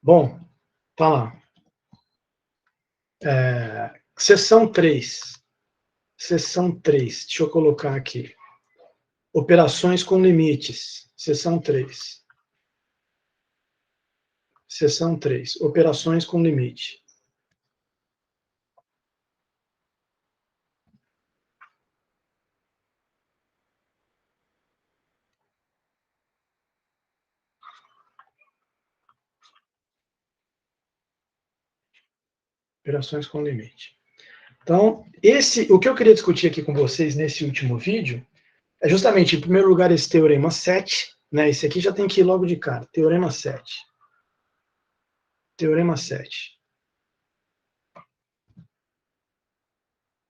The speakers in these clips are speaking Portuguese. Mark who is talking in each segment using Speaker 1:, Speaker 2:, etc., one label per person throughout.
Speaker 1: Bom, tá lá. Seção 3. Seção 3. Deixa eu colocar aqui. Operações com limites. Seção 3. Seção 3. Operações com limite. Operações com limite. Então, o que eu queria discutir aqui com vocês nesse último vídeo é justamente, em primeiro lugar, esse teorema 7, né? Esse aqui já tem que ir logo de cara. Teorema 7. Teorema 7.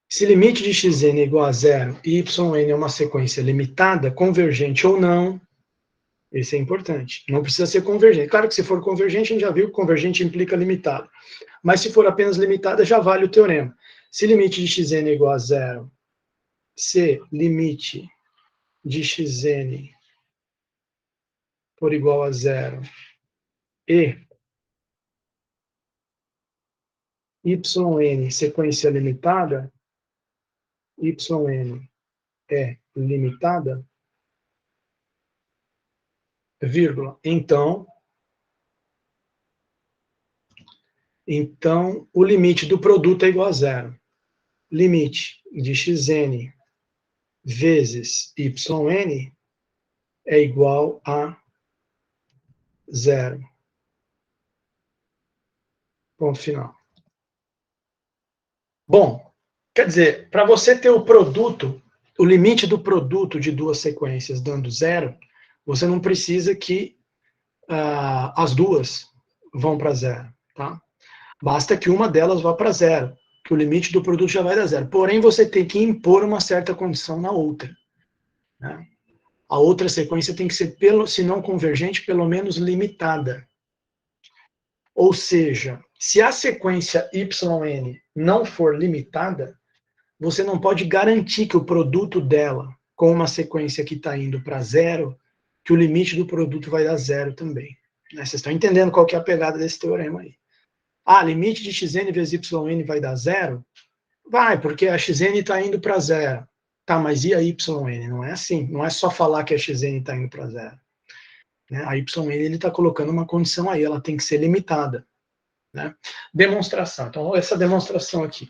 Speaker 1: Se limite de xn é igual a zero e yn é uma sequência limitada, convergente ou não, esse é importante. Não precisa ser convergente. Claro que se for convergente, a gente já viu que convergente implica limitado. Mas se for apenas limitada, já vale o teorema. Se limite de xn é igual a zero, se limite de xn for igual a zero e yn, sequência limitada, yn é limitada, vírgula, então o limite do produto é igual a zero. Limite de xn vezes yn é igual a zero. Ponto final. Bom, quer dizer, para você ter o produto, o limite do produto de duas sequências dando zero, você não precisa que as duas vão para zero, tá? Basta que uma delas vá para zero, que o limite do produto já vai dar zero. Porém, você tem que impor uma certa condição na outra, né? A outra sequência tem que ser, se não convergente, pelo menos limitada. Ou seja, se a sequência yn não for limitada, você não pode garantir que o produto dela, com uma sequência que está indo para zero, que o limite do produto vai dar zero também. Vocês estão entendendo qual que é a pegada desse teorema aí. Limite de xn vezes yn vai dar zero? Vai, porque a xn está indo para zero. Tá, mas e a yn? Não é assim. Não é só falar que a xn está indo para zero. A yn, ele está colocando uma condição aí, ela tem que ser limitada. Né? Demonstração. Então, essa demonstração aqui.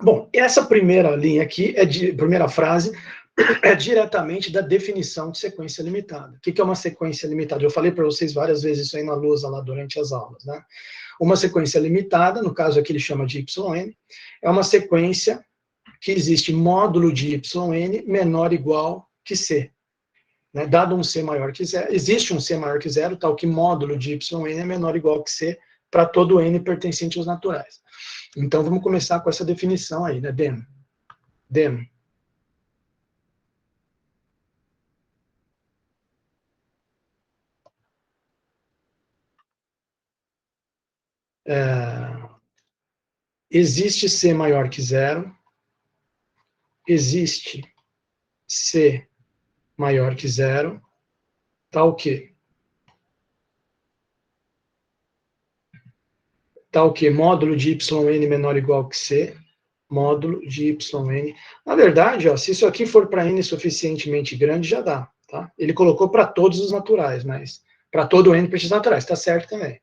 Speaker 1: Bom, essa primeira linha aqui, primeira frase, é diretamente da definição de sequência limitada. O que é uma sequência limitada? Eu falei para vocês várias vezes isso aí na lousa lá durante as aulas, né? Uma sequência limitada, no caso aqui ele chama de yn, é uma sequência que existe módulo de yn menor ou igual que c. Né? Dado um c maior que zero, existe um c maior que zero, tal que módulo de yn é menor ou igual que c para todo n pertencente aos naturais. Então, vamos começar com essa definição aí, né? Dem. Existe C maior que zero. Existe C maior que zero. Tá o quê? Tá o quê? Módulo de yn menor ou igual que C. Módulo de yn. Na verdade, ó, se isso aqui for para n suficientemente grande, já dá. Tá? Ele colocou para todos os naturais, mas para todo n pertencente aos naturais, está certo também.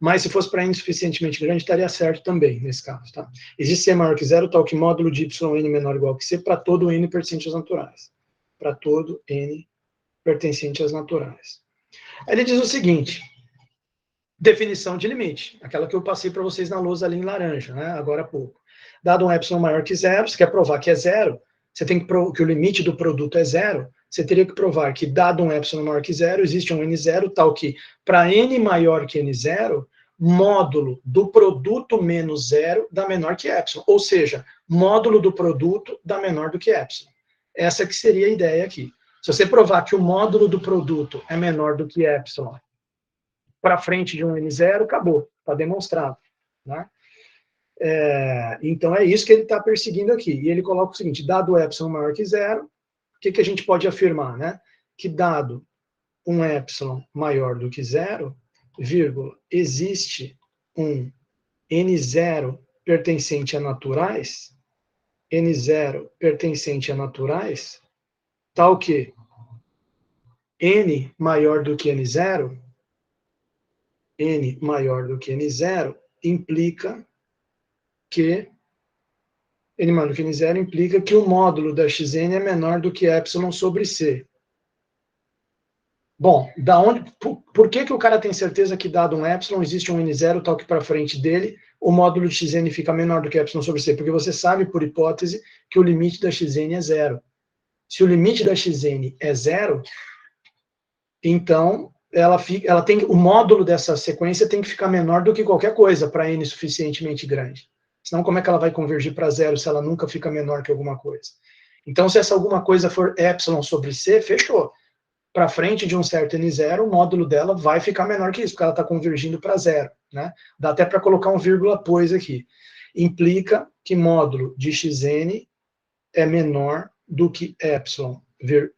Speaker 1: Mas se fosse para n suficientemente grande, estaria certo também, nesse caso. Tá? Existe C maior que zero, tal que módulo de yn menor ou igual que C para todo n pertencente aos naturais. Para todo n pertencente aos naturais. Aí ele diz o seguinte, definição de limite, aquela que eu passei para vocês na lousa ali em laranja, né, agora há pouco. Dado um epsilon maior que zero, você quer provar que é zero, você tem que provar que o limite do produto é zero, você teria que provar que, dado um epsilon maior que zero, existe um n0, tal que, para n maior que n0, módulo do produto menos zero dá menor que epsilon. Ou seja, módulo do produto dá menor do que epsilon. Essa que seria a ideia aqui. Se você provar que o módulo do produto é menor do que epsilon, para frente de um n0, acabou. Está demonstrado. Né? Então, é isso que ele está perseguindo aqui. E ele coloca o seguinte, dado o epsilon maior que zero, o que a gente pode afirmar? Né? Que dado um epsilon maior do que zero, vírgula, existe um N0 pertencente a naturais, N0 pertencente a naturais, tal que N maior do que N0, N maior do que N0, implica que N maior do que N0 implica que o módulo da Xn é menor do que epsilon sobre C. Bom, por que o cara tem certeza que dado um epsilon, existe um N0 tal que para frente dele, o módulo de Xn fica menor do que epsilon sobre C? Porque você sabe, por hipótese, que o limite da Xn é zero. Se o limite da Xn é zero, então ela tem, o módulo dessa sequência tem que ficar menor do que qualquer coisa para N suficientemente grande. Senão, como é que ela vai convergir para zero se ela nunca fica menor que alguma coisa? Então, se essa alguma coisa for epsilon sobre C, fechou. Para frente de um certo N0, o módulo dela vai ficar menor que isso, porque ela está convergindo para zero. Né? Dá até para colocar um vírgula pois aqui. Implica que módulo de Xn é menor do que epsilon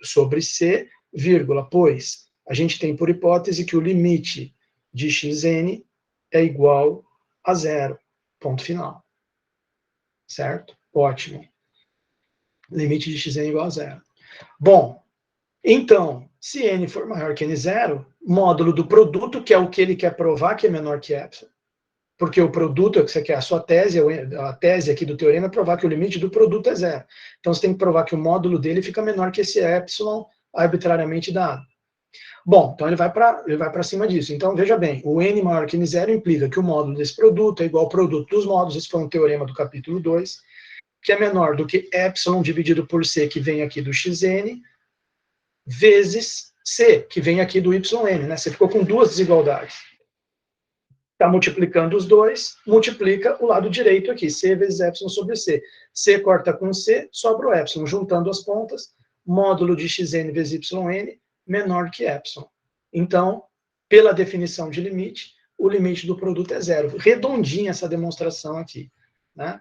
Speaker 1: sobre C, vírgula, pois a gente tem por hipótese que o limite de Xn é igual a zero. Ponto final. Certo? Ótimo. Limite de Xn é igual a zero. Bom, então, se n for maior que n0, módulo do produto, que é o que ele quer provar que é menor que epsilon. Porque o produto é o que você quer, a sua tese, a tese aqui do teorema é provar que o limite do produto é zero. Então você tem que provar que o módulo dele fica menor que esse epsilon arbitrariamente dado. Bom, então ele vai para cima disso. Então veja bem, o n maior que n0 implica que o módulo desse produto é igual ao produto dos módulos, esse foi um teorema do capítulo 2, que é menor do que epsilon dividido por c, que vem aqui do xn, vezes C, que vem aqui do YN, né? Você ficou com duas desigualdades. Está multiplicando os dois, multiplica o lado direito aqui, C vezes epsilon sobre C. C corta com C, sobra o epsilon. Juntando as pontas, módulo de xn vezes yn menor que epsilon. Então, pela definição de limite, o limite do produto é zero. Redondinha essa demonstração aqui. Né?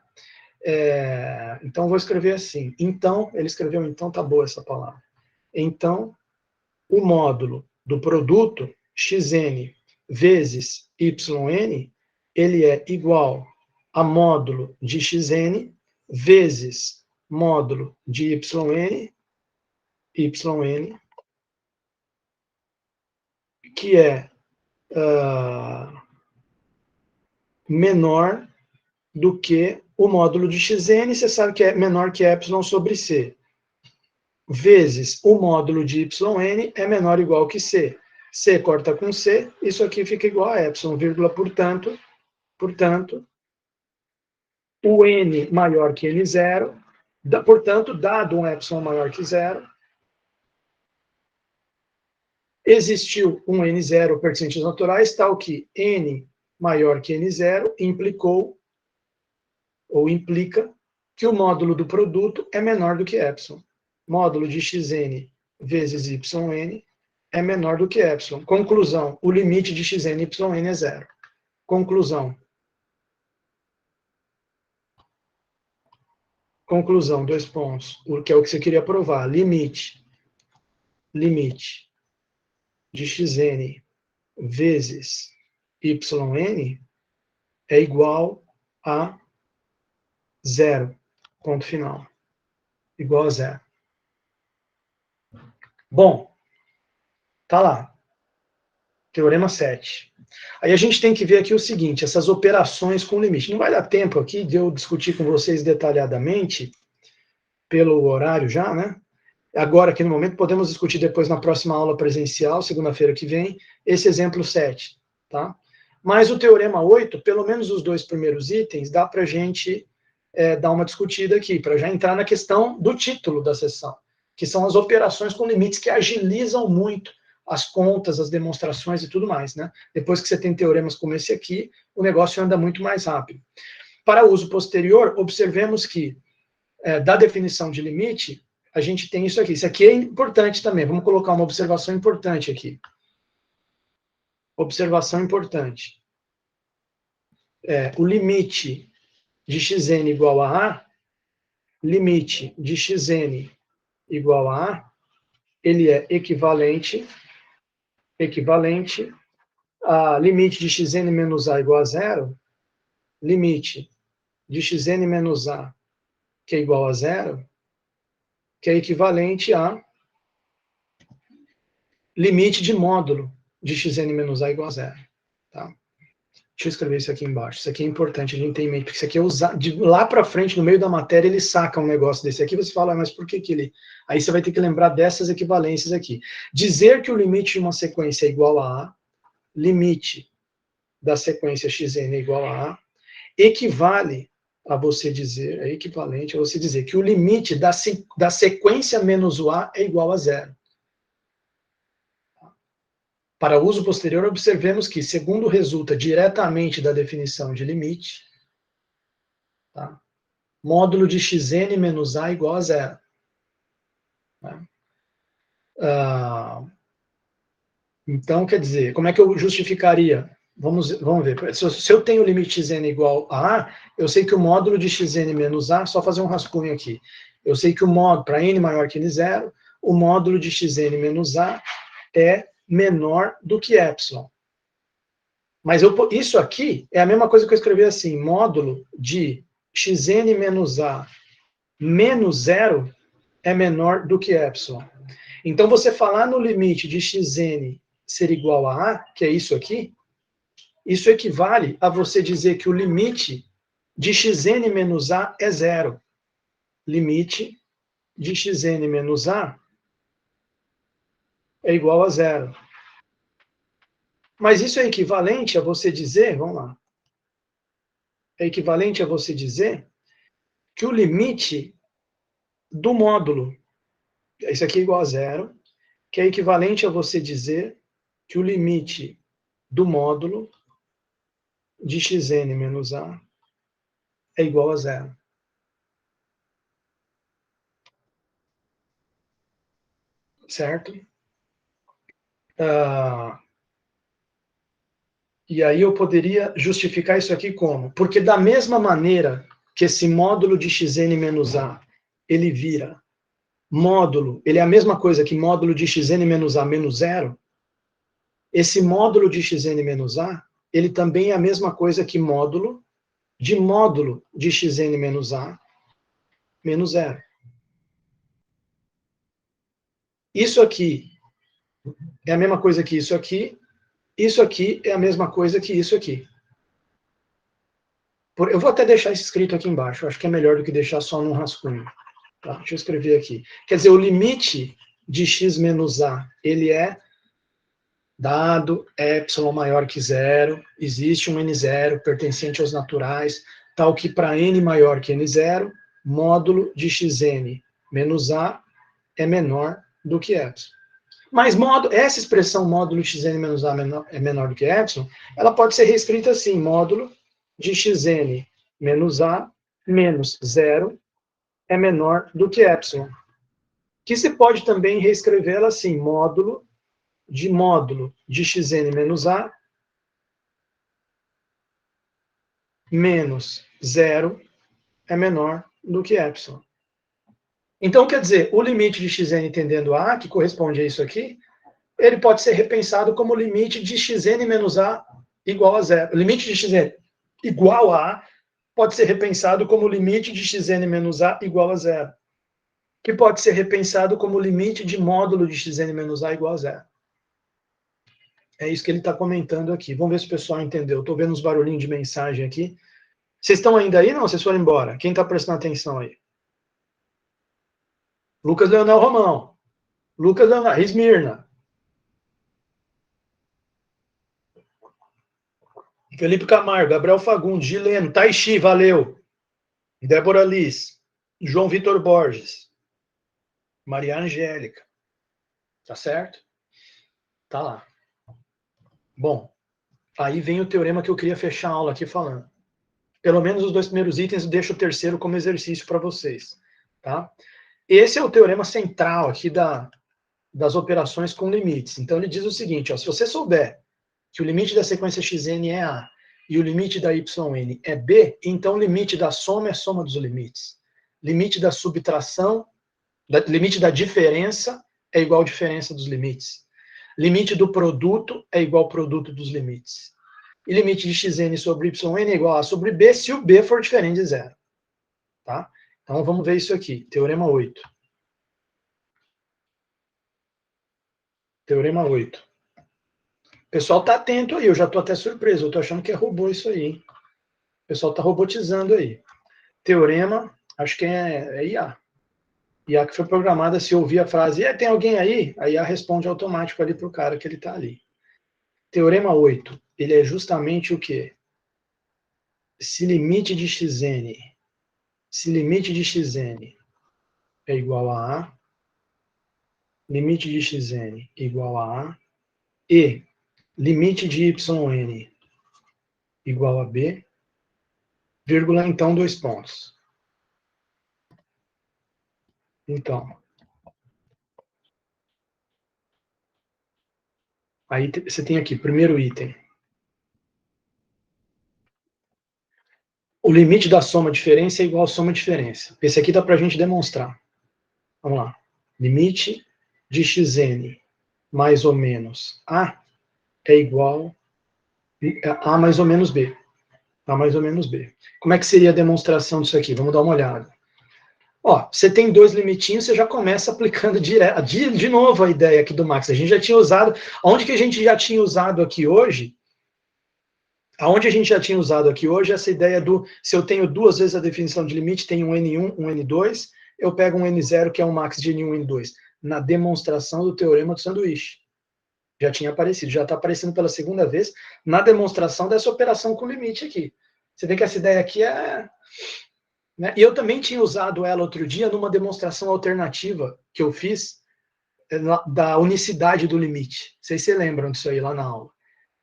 Speaker 1: Então, vou escrever assim. Então, ele escreveu então, tá boa essa palavra. Então, o módulo do produto xn vezes yn, ele é igual a módulo de xn vezes módulo de yn, que é menor do que o módulo de xn, você sabe que é menor que epsilon sobre c, vezes o módulo de yn é menor ou igual que c. C corta com C, isso aqui fica igual a epsilon, vírgula, portanto, o n maior que n0, portanto, dado um epsilon maior que zero, existiu um n0 pertencente aos naturais, tal que n maior que n0 implicou, ou implica, que o módulo do produto é menor do que epsilon. Módulo de xn vezes yn é menor do que epsilon. Conclusão, o limite de xn e yn é zero. Conclusão, dois pontos, que é o que você queria provar. Limite de xn vezes yn é igual a zero. Ponto final. Igual a zero. Bom, tá lá. Teorema 7. Aí a gente tem que ver aqui o seguinte, essas operações com limite. Não vai dar tempo aqui de eu discutir com vocês detalhadamente, pelo horário já, né? Agora, aqui no momento, podemos discutir depois na próxima aula presencial, segunda-feira que vem, esse exemplo 7, tá? Mas o teorema 8, pelo menos os dois primeiros itens, dá para a gente dar uma discutida aqui, para já entrar na questão do título da sessão, que são as operações com limites que agilizam muito as contas, as demonstrações e tudo mais, né? Depois que você tem teoremas como esse aqui, o negócio anda muito mais rápido. Para uso posterior, observemos que, da definição de limite, a gente tem isso aqui. Isso aqui é importante também. Vamos colocar uma observação importante aqui. Observação importante. O limite de xn igual a A, limite de xn igual a A, ele é equivalente a limite de xn menos a igual a zero, limite de xn menos a, que é igual a zero, que é equivalente a limite de módulo de xn menos a igual a zero. Tá? Deixa eu escrever isso aqui embaixo. Isso aqui é importante a gente ter em mente, porque isso aqui é usar de lá para frente, no meio da matéria, ele saca um negócio desse aqui, você fala, mas por que que ele... Aí você vai ter que lembrar dessas equivalências aqui. Dizer que o limite de uma sequência é igual a A, limite da sequência xn é igual a A, equivale a você dizer, é equivalente a você dizer que o limite da sequência menos o A é igual a zero. Para uso posterior, observemos que, segundo resulta diretamente da definição de limite, tá? Módulo de xn menos a igual a zero. Tá? Então, quer dizer, como é que eu justificaria? Vamos ver. Se eu tenho o limite xn igual a A, eu sei que o módulo de xn menos A, só fazer um rascunho aqui, eu sei que o módulo, para n maior que n0, o módulo de xn menos A é menor do que epsilon. Mas isso aqui é a mesma coisa que eu escrevi assim, módulo de xn menos A menos zero é menor do que epsilon. Então, você falar no limite de xn ser igual a A, que é isso aqui, isso equivale a você dizer que o limite de xn menos A é zero. Limite de xn menos A é igual a zero. Mas isso é equivalente a você dizer, vamos lá, é equivalente a você dizer que o limite do módulo, isso aqui é igual a zero, que é equivalente a você dizer que o limite do módulo de xn menos A é igual a zero. Certo? E aí eu poderia justificar isso aqui como? Porque da mesma maneira que esse módulo de xn menos A, ele vira módulo, ele é a mesma coisa que módulo de xn menos A menos zero, esse módulo de xn menos A, ele também é a mesma coisa que módulo de xn menos A menos zero. Isso aqui é a mesma coisa que isso aqui é a mesma coisa que isso aqui. Eu vou até deixar isso escrito aqui embaixo, eu acho que é melhor do que deixar só num rascunho. Tá? Deixa eu escrever aqui. Quer dizer, o limite de x menos a, ele é dado epsilon maior que zero, existe um n0 pertencente aos naturais, tal que para n maior que n0, módulo de xn menos a é menor do que epsilon. Mas essa expressão módulo de xn menos a é menor do que epsilon, ela pode ser reescrita assim, módulo de xn menos a menos zero é menor do que epsilon. Que se pode também reescrevê-la assim, módulo de xn menos a menos zero é menor do que epsilon. Então, quer dizer, o limite de xn tendendo a, que corresponde a isso aqui, ele pode ser repensado como limite de xn menos a igual a zero. O limite de xn igual a pode ser repensado como limite de xn menos a igual a zero, que pode ser repensado como limite de módulo de xn menos a igual a zero. É isso que ele está comentando aqui. Vamos ver se o pessoal entendeu. Estou vendo uns barulhinhos de mensagem aqui. Vocês estão ainda aí? Não, vocês foram embora. Quem está prestando atenção aí? Lucas Leonel Romão. Lucas Leonel, Esmirna. Felipe Camargo, Gabriel Fagundes, Gileno, Taishi, valeu. Débora Liz, João Vitor Borges, Maria Angélica. Tá certo? Tá lá. Bom, aí vem o teorema que eu queria fechar a aula aqui falando. Pelo menos os 2 primeiros itens, eu deixo o terceiro como exercício para vocês. Tá? Esse é o teorema central aqui das operações com limites. Então, ele diz o seguinte, ó, se você souber que o limite da sequência xn é A e o limite da yn é B, então o limite da soma é soma dos limites. Limite da subtração, limite da diferença é igual à diferença dos limites. limite do produto é igual ao produto dos limites. E limite de xn sobre yn é igual a sobre b, se o b for diferente de zero. Tá? Então, vamos ver isso aqui. Teorema 8. Teorema 8. O pessoal está atento aí, eu já estou até surpreso. Eu estou achando que é robô isso aí, hein? O pessoal está robotizando aí. Teorema, acho que é IA. IA que foi programada, se ouvir a frase, tem alguém aí? A IA responde automático ali para o cara que ele está ali. Teorema 8, ele é justamente o quê? Se limite de xn é igual a A, limite de xn igual a A, e limite de yn igual a B, vírgula, então, 2 pontos. Então, aí você tem aqui, primeiro item. O limite da soma-diferença é igual à soma-diferença. Esse aqui dá para a gente demonstrar. Vamos lá. Limite de xn mais ou menos A é igual a mais ou menos B. A mais ou menos B. Como é que seria a demonstração disso aqui? Vamos dar uma olhada. Ó, você tem dois limitinhos, você já começa aplicando de novo a ideia aqui do Max. A gente já tinha usado, onde que a gente já tinha usado aqui hoje? Aonde a gente já tinha usado aqui hoje essa ideia do, se eu tenho duas vezes a definição de limite, tem um N1, um N2, eu pego um N0, que é um max de N1, N2, na demonstração do teorema do sanduíche. Já tinha aparecido, já está aparecendo pela segunda vez na demonstração dessa operação com limite aqui. Você vê que essa ideia aqui é... Né? E eu também tinha usado ela outro dia numa demonstração alternativa que eu fiz da unicidade do limite. Vocês se lembram disso aí lá na aula.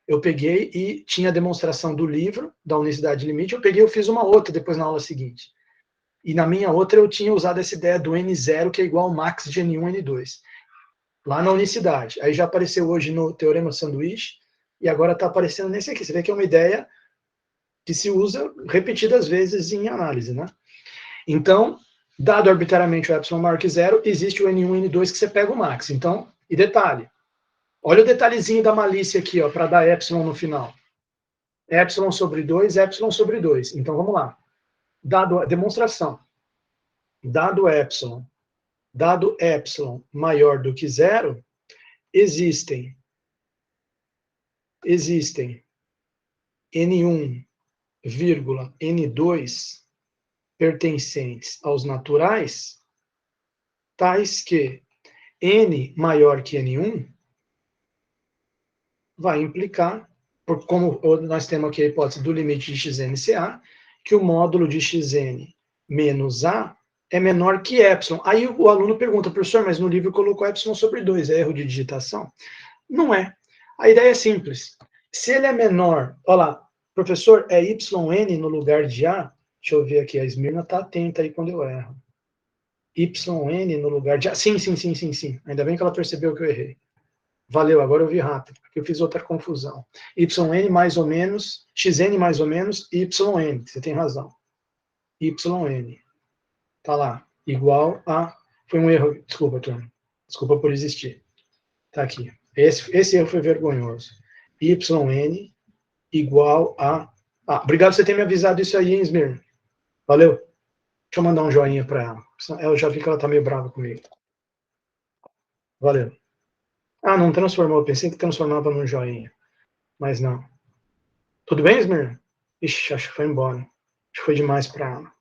Speaker 1: Eu peguei e tinha a demonstração do livro, da unicidade de limite, eu peguei e fiz uma outra depois na aula seguinte. E na minha outra eu tinha usado essa ideia do N0, que é igual ao max de N1, N2. Lá na unicidade. Aí já apareceu hoje no Teorema do Sanduíche, e agora está aparecendo nesse aqui. Você vê que é uma ideia que se usa repetidas vezes em análise, né? Então, dado arbitrariamente o epsilon maior que zero, existe o N1 e N2 que você pega o max. Então, e detalhe, olha o detalhezinho da malícia aqui, ó, para dar epsilon no final. Epsilon sobre 2, epsilon sobre 2. Então, vamos lá. Dado a demonstração, dado epsilon maior do que zero, existem N1, N2 pertencentes aos naturais, tais que N maior que N1 vai implicar, como nós temos aqui a hipótese do limite de xn ser A, que o módulo de xn menos A é menor que epsilon. Aí o aluno pergunta, professor, mas no livro colocou epsilon sobre 2, é erro de digitação? Não é. A ideia é simples. Se ele é menor, olha lá, professor, é yn no lugar de A? Deixa eu ver aqui, a Esmirna está atenta aí quando eu erro. Yn no lugar de A. Sim. Ainda bem que ela percebeu que eu errei. Valeu, agora eu vi rápido, porque eu fiz outra confusão. Yn mais ou menos, xn mais ou menos, yn. Você tem razão. Yn. Tá lá. Igual a... Foi um erro. Desculpa, turma. Desculpa por existir. Tá aqui. Esse erro foi vergonhoso. Yn igual a... obrigado por você ter me avisado isso aí, hein, Esmirna? Valeu. Deixa eu mandar um joinha para ela. Eu já vi que ela tá meio brava comigo. Valeu. Não transformou. Eu pensei que transformava num joinha. Mas não. Tudo bem, Esmirna? Ixi, acho que foi embora. Acho que foi demais para ela.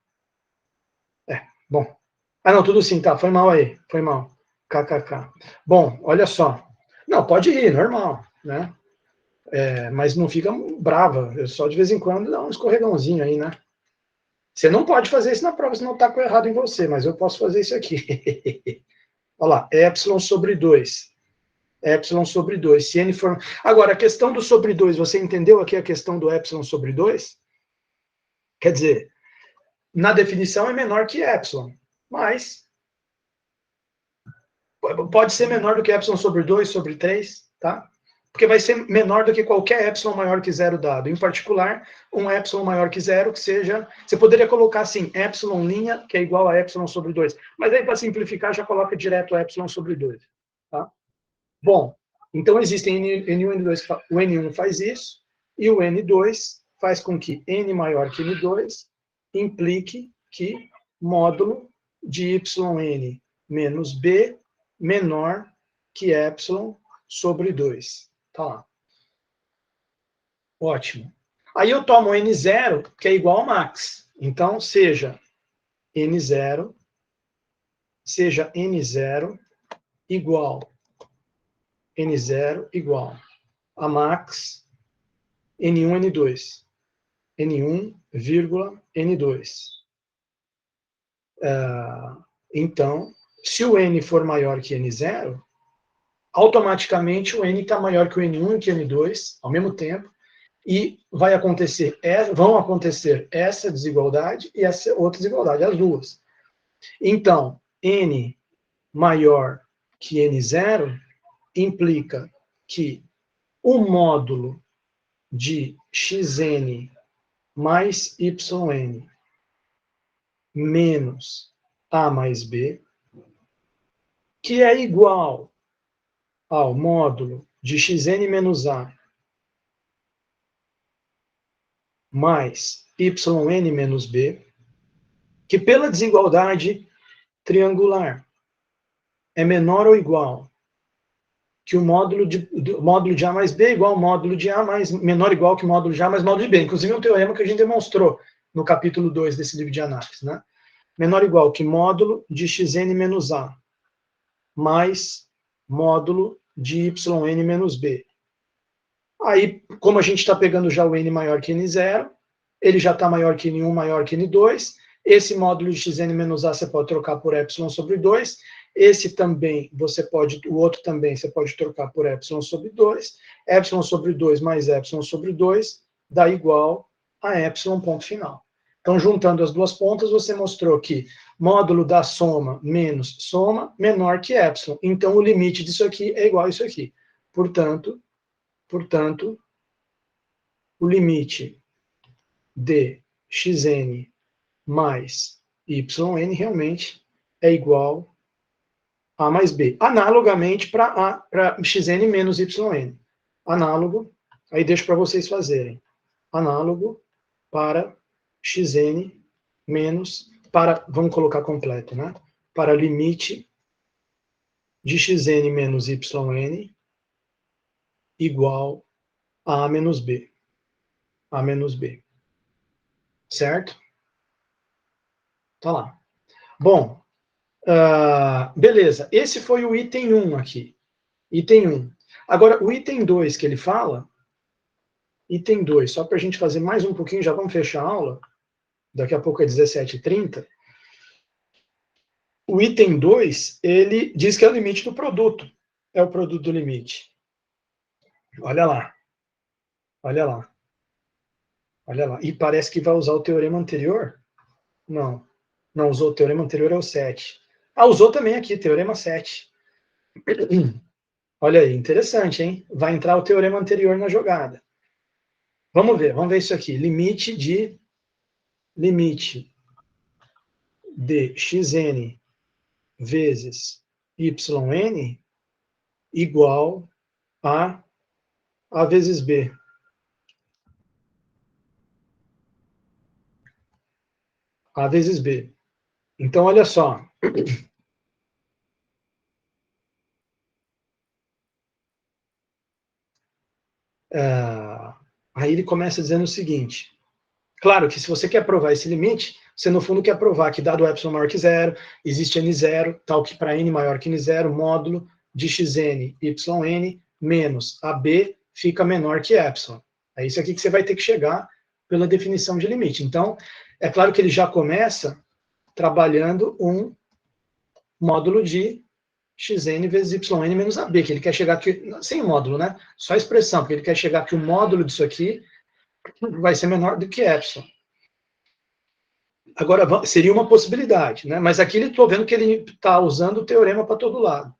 Speaker 1: Bom. Não, tudo sim, tá. Foi mal aí. Foi mal. KKK. Bom, olha só. Não, pode ir, normal, né? Mas não fica brava. Eu só de vez em quando dá um escorregãozinho aí, né? Você não pode fazer isso na prova, senão tá com errado em você, mas eu posso fazer isso aqui. Olha lá, epsilon sobre 2. Epsilon sobre 2. Se n for... Agora, a questão do sobre 2, você entendeu aqui a questão do epsilon sobre 2? Quer dizer, na definição é menor que epsilon, mas pode ser menor do que epsilon sobre 2, sobre 3, tá? Porque vai ser menor do que qualquer epsilon maior que zero dado. Em particular, um epsilon maior que zero, que seja... Você poderia colocar assim, epsilon linha, que é igual a epsilon sobre 2. Mas aí, para simplificar, já coloca direto epsilon sobre 2. Tá? Bom, Então, existem N1 e N2, o N1 faz isso, e o N2 faz com que N maior que N2 implique que módulo de YN menos B menor que epsilon sobre 2. Tá lá. Ótimo. Aí eu tomo N0, que é igual ao max. Então, seja N0 igual N0 igual a max N1, N2. N1, N2. Então, se o N for maior que N0, automaticamente o N está maior que o N1 e que o N2, ao mesmo tempo, e vão acontecer essa desigualdade e essa outra desigualdade, as duas. Então, N maior que N0 implica que o módulo de xn mais yn menos a mais b, que é igual ao módulo de xn menos a mais yn menos b, que pela desigualdade triangular é menor ou igual que o módulo de A mais B igual ao módulo de A mais menor ou igual que o módulo de A mais módulo de B. Inclusive, é um teorema que a gente demonstrou no capítulo 2 desse livro de análise, né? Menor ou igual que módulo de xn menos A mais módulo de yn menos B. Aí, como a gente está pegando já o n maior que n0, ele já está maior que n1, maior que n2, esse módulo de xn menos a você pode trocar por epsilon sobre 2, esse também, o outro também você pode trocar por epsilon sobre 2 mais epsilon sobre 2 dá igual a epsilon ponto final. Então, juntando as duas pontas, você mostrou que módulo da soma menos soma menor que epsilon. Então, o limite disso aqui é igual a isso aqui. Portanto, o limite de xn mais yn realmente é igual a mais b. Analogamente para xn menos yn. Análogo, aí deixo para vocês fazerem. Análogo para xn menos, vamos colocar completo, né? Para limite de xn menos yn igual a menos b. A menos b. Certo? Tá lá. Bom, beleza. Esse foi o item 1 aqui. Item 1. Agora, o item 2 que ele fala, item 2, só para a gente fazer mais um pouquinho, já vamos fechar a aula. Daqui a pouco é 17h30. O item 2, ele diz que é o limite do produto. É o produto do limite. Olha lá. Olha lá. Olha lá. E parece que vai usar o teorema anterior? Não. Não usou o teorema anterior, é o 7. Usou também aqui, teorema 7. Olha aí, interessante, hein? Vai entrar o teorema anterior na jogada. Vamos ver isso aqui. Limite de xn vezes yn igual a vezes b. A vezes b. Então, olha só. Aí ele começa dizendo o seguinte. Claro que se você quer provar esse limite, você no fundo quer provar que dado epsilon maior que zero, existe n0, tal que para n maior que n0, módulo de xn yn menos ab fica menor que epsilon. É isso aqui que você vai ter que chegar pela definição de limite. Então, é claro que ele já começa trabalhando um módulo de xn vezes yn menos ab, que ele quer chegar aqui, sem o módulo, né? Só a expressão, porque ele quer chegar que o módulo disso aqui vai ser menor do que epsilon. Agora, seria uma possibilidade, né? Mas aqui estou vendo que ele está usando o teorema para todo lado.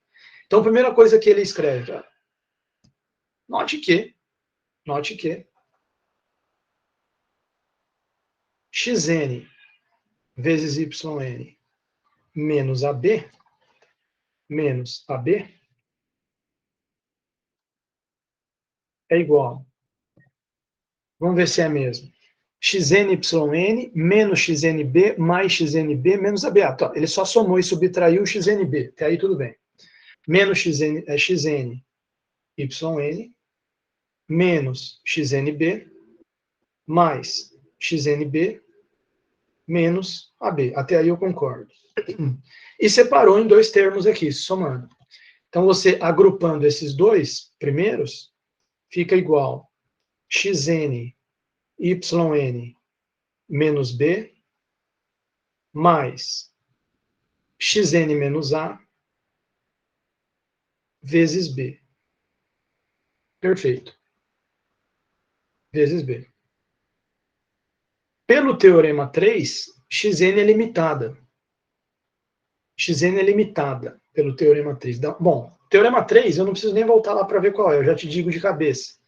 Speaker 1: Então, a primeira coisa que ele escreve, note que xn vezes yn menos ab é igual, vamos ver se é mesmo, xnyn menos xnb mais xnb menos AB. Tá, ele só somou e subtraiu o xnb, até aí tudo bem. Menos xn menos xnb mais xnb menos AB. Até aí eu concordo. E separou em dois termos aqui, somando. Então, você agrupando esses dois primeiros, fica igual xn yn menos B mais xn menos A vezes B. Perfeito. Vezes B. Pelo teorema 3, xn é limitada. Xn é limitada pelo teorema 3. Bom, teorema 3, eu não preciso nem voltar lá para ver qual é, eu já te digo de cabeça.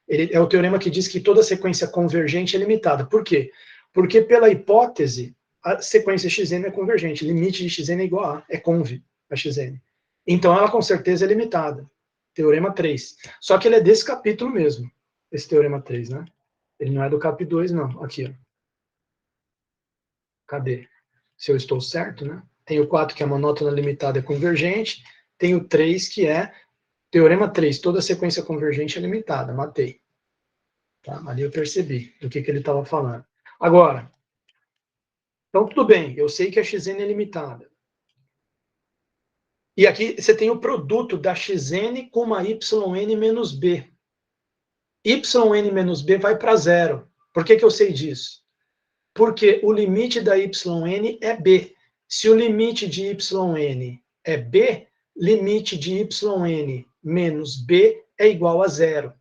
Speaker 1: Ele é o teorema que diz que toda sequência convergente é limitada. Por quê? Porque, pela hipótese, a sequência xn é convergente. Limite de xn é igual a, é conv a xn. Então, ela com certeza é limitada. Teorema 3. Só que ele é desse capítulo mesmo, esse teorema 3, né? Ele não é do cap 2, não. Aqui, ó. Cadê? Se eu estou certo, né? Tem o 4, que é monótona limitada é convergente. Tem o 3, que é teorema 3. Toda sequência convergente é limitada. Matei. Tá? Ali eu percebi do que ele estava falando. Agora, então tudo bem. Eu sei que a xn é limitada. E aqui você tem o produto da xn com uma yn menos b. Yn menos b vai para zero. Por que eu sei disso? Porque o limite da yn é b. Se o limite de yn é b, limite de yn menos b é igual a zero.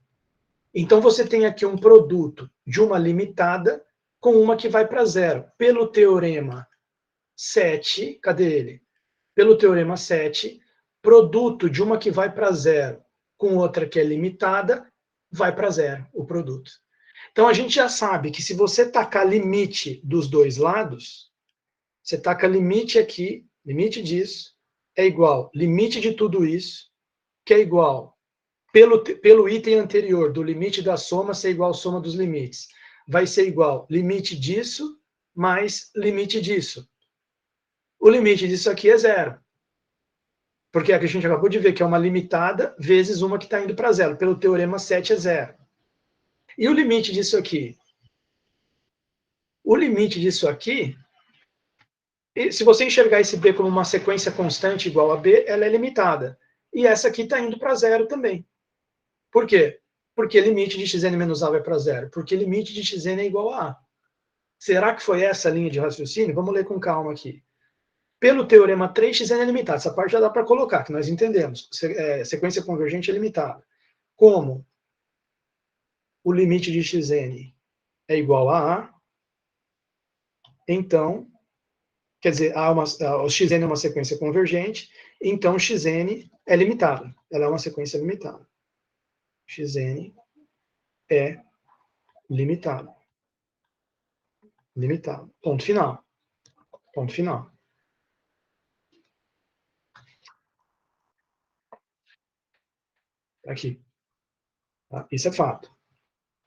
Speaker 1: Então, você tem aqui um produto de uma limitada com uma que vai para zero. Pelo teorema 7, cadê ele? Pelo teorema 7, produto de uma que vai para zero com outra que é limitada, vai para zero o produto. Então, a gente já sabe que se você tacar limite dos dois lados, você taca limite aqui, limite disso, é igual limite de tudo isso, que é igual, pelo item anterior, do limite da soma ser igual à soma dos limites, vai ser igual limite disso mais limite disso. O limite disso aqui é zero. Porque é que a gente acabou de ver que é uma limitada vezes uma que está indo para zero. Pelo teorema 7 é zero. E o limite disso aqui? O limite disso aqui, se você enxergar esse B como uma sequência constante igual a B, ela é limitada. E essa aqui está indo para zero também. Por quê? Porque limite de xn menos A vai para zero. Porque limite de xn é igual a A. Será que foi essa a linha de raciocínio? Vamos ler com calma aqui. Pelo teorema 3, xn é limitado. Essa parte já dá para colocar, que nós entendemos. Sequência convergente é limitada. Como o limite de xn é igual a A, então, quer dizer, o xn é uma sequência convergente, então xn é limitada. Ela é uma sequência limitada. Xn é limitado. Limitado. Ponto final. Ponto final. Aqui. Tá? Isso é fato.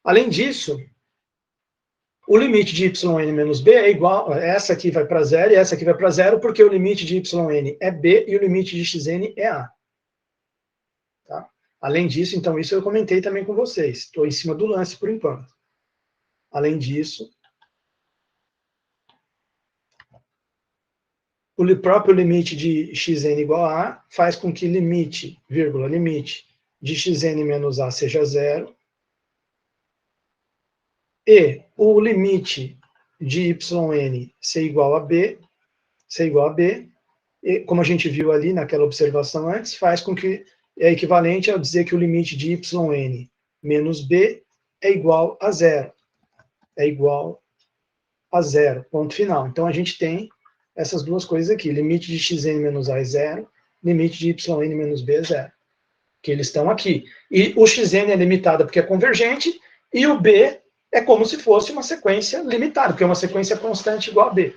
Speaker 1: Além disso, o limite de yn menos b é igual, essa aqui vai para zero e essa aqui vai para zero, porque o limite de yn é b e o limite de xn é a. Tá? Além disso, então, isso eu comentei também com vocês. Estou em cima do lance por enquanto. Além disso, o próprio limite de xn igual a A faz com que limite, vírgula, limite de xn menos A seja zero. E o limite de yn ser igual a B, e, como a gente viu ali naquela observação antes, faz com que é equivalente a dizer que o limite de yn menos B é igual a zero. É igual a zero, ponto final. Então, a gente tem essas duas coisas aqui. Limite de xn menos A é zero, limite de yn menos B é zero. Que eles estão aqui. E o xn é limitado porque é convergente, e o B é como se fosse uma sequência limitada, porque é uma sequência constante igual a B.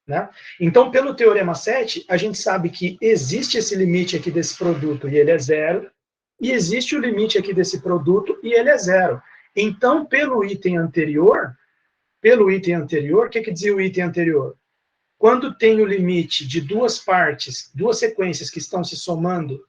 Speaker 1: Né? Então, pelo teorema 7, a gente sabe que existe esse limite aqui desse produto, e ele é zero, E existe o limite aqui desse produto e ele é zero. Então, pelo item anterior, o que dizia o item anterior? Quando tem o limite de duas partes, duas sequências que estão se somando,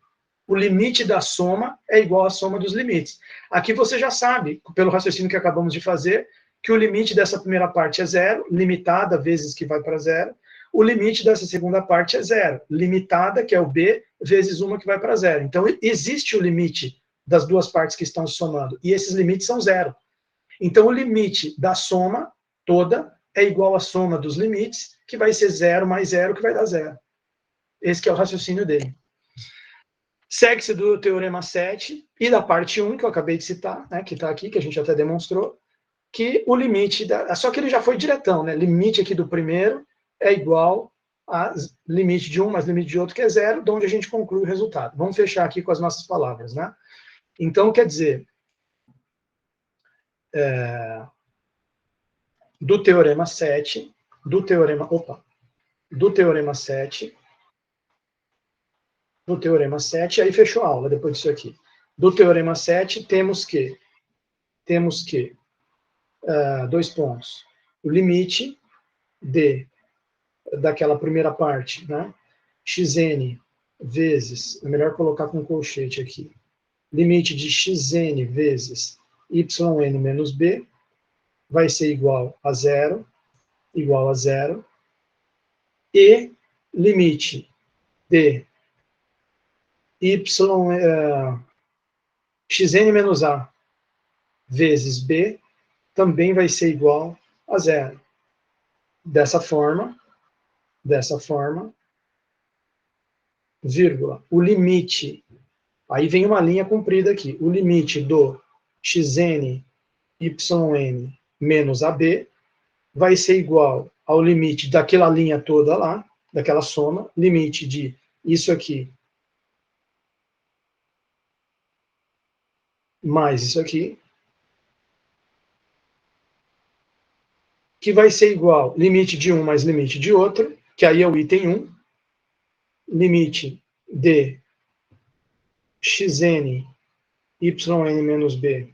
Speaker 1: o limite da soma é igual à soma dos limites. Aqui você já sabe, pelo raciocínio que acabamos de fazer, que o limite dessa primeira parte é zero, limitada vezes que vai para zero. O limite dessa segunda parte é zero, limitada, que é o b, vezes uma que vai para zero. Então, existe o limite das duas partes que estão se somando, e esses limites são zero. Então, o limite da soma toda é igual à soma dos limites, que vai ser zero mais zero, que vai dar zero. Esse que é o raciocínio dele. Segue-se do teorema 7 e da parte 1, que eu acabei de citar, né, que está aqui, que a gente até demonstrou, que o limite, só que ele já foi diretão, né? Limite aqui do primeiro é igual a limite de um mais limite de outro, que é zero, de onde a gente conclui o resultado. Vamos fechar aqui com as nossas palavras, né? Então, quer dizer, do teorema 7, do teorema 7, aí fechou a aula depois disso aqui. Do teorema 7, temos que, dois pontos, o limite daquela primeira parte, né? Xn vezes, é melhor colocar com colchete aqui, limite de xn vezes yn menos b vai ser igual a zero, e limite de xn menos a vezes b também vai ser igual a zero. Dessa forma, vírgula, o limite, aí vem uma linha comprida aqui, o limite do xn yn menos ab vai ser igual ao limite daquela linha toda lá, daquela soma, limite de isso aqui mais isso aqui, que vai ser igual limite de um mais limite de outro, que aí é o item 1, limite de xn yn menos b.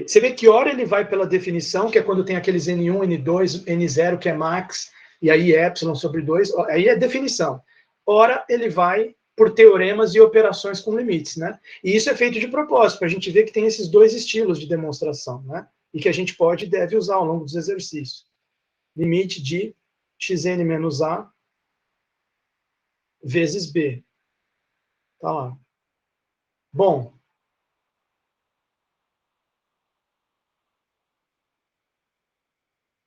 Speaker 1: Você vê que hora ele vai pela definição, que é quando tem aqueles N1, N2, N0, que é max, e aí ε sobre 2, aí é definição. Ora, ele vai por teoremas e operações com limites, né? E isso é feito de propósito, para a gente ver que tem esses dois estilos de demonstração, né? E que a gente pode e deve usar ao longo dos exercícios. Limite de xn menos a vezes b. Tá lá. Bom,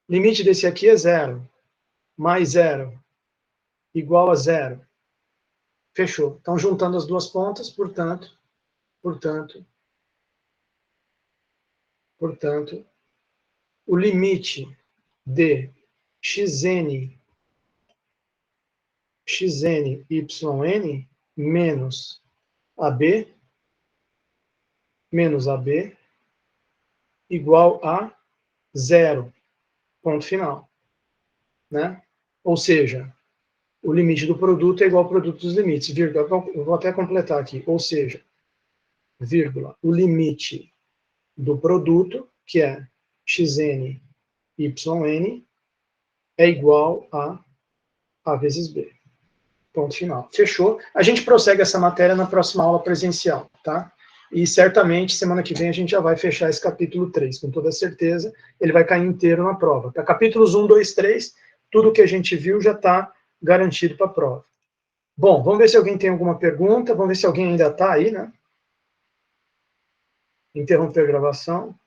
Speaker 1: limite desse aqui é zero, mais zero, igual a zero. Fechou. Então, juntando as duas pontas, portanto, o limite de xn yn menos AB igual a zero. Ponto final. Né? Ou seja, o limite do produto é igual ao produto dos limites, vírgula, eu vou até completar aqui, ou seja, vírgula, o limite do produto, que é xn yn, é igual a A vezes B. Ponto final. Fechou. A gente prossegue essa matéria na próxima aula presencial, tá? E certamente, semana que vem, a gente já vai fechar esse capítulo 3, com toda certeza, ele vai cair inteiro na prova. Tá? Capítulos 1, 2, 3, tudo que a gente viu já está garantido para a prova. Bom, vamos ver se alguém tem alguma pergunta, vamos ver se alguém ainda está aí, né? Interromper a gravação.